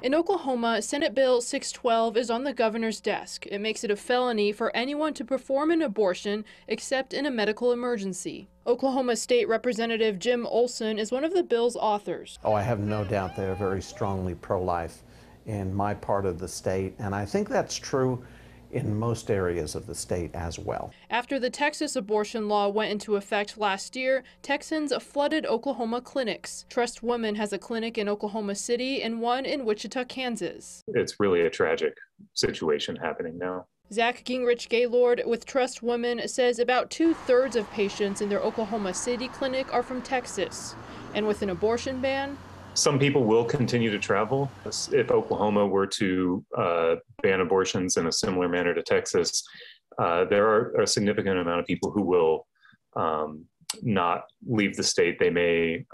In Oklahoma, Senate Bill 612 is on the governor's desk. It makes it a felony for anyone to perform an abortion except in a medical emergency. Oklahoma State Representative Jim Olson is one of the bill's authors. Oh, I have no doubt they're very strongly pro-life in my part of the state, and I think that's true in most areas of the state as well. After the Texas abortion law went into effect last year, Texans flooded Oklahoma clinics. Trust Women has a clinic in Oklahoma City and one in Wichita, Kansas. It's really a tragic situation happening now. Zach Gingrich-Gaylord with Trust Women says about 2/3 of patients in their Oklahoma City clinic are from Texas. And with an abortion ban, some people will continue to travel. If Oklahoma were to ban abortions in a similar manner to Texas, there are a significant amount of people who will not leave the state. They may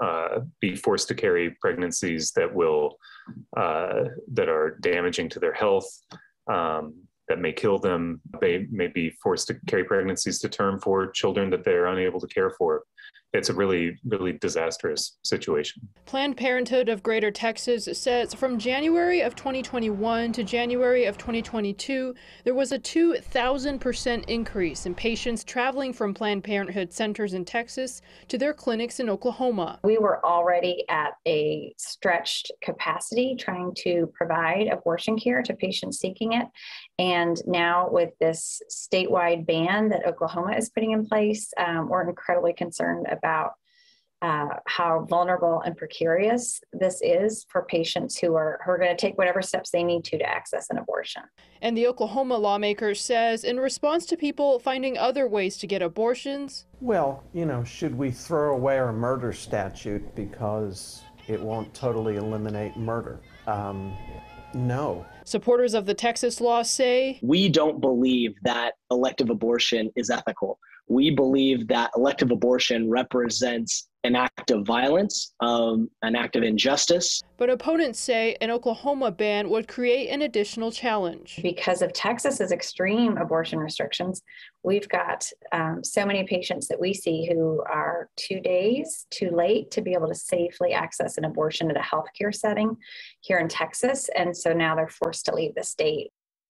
be forced to carry pregnancies that are damaging to their health, that may kill them. They may be forced to carry pregnancies to term for children that they're unable to care for. It's a really, really disastrous situation. Planned Parenthood of Greater Texas says from January of 2021 to January of 2022, there was a 2,000% increase in patients traveling from Planned Parenthood centers in Texas to their clinics in Oklahoma. We were already at a stretched capacity trying to provide abortion care to patients seeking it. And now with this statewide ban that Oklahoma is putting in place, we're incredibly concerned about how vulnerable and precarious this is for patients who are going to take whatever steps they need to access an abortion. And the Oklahoma lawmakers says in response to people finding other ways to get abortions, well, should we throw away our murder statute because it won't totally eliminate murder? No. Supporters of the Texas law say, we don't believe that elective abortion is ethical. We believe that elective abortion represents an act of violence, an act of injustice. But opponents say an Oklahoma ban would create an additional challenge. Because of Texas's extreme abortion restrictions, we've got so many patients that we see who are 2 days too late to be able to safely access an abortion at a healthcare setting here in Texas. And so now they're forced to leave the state.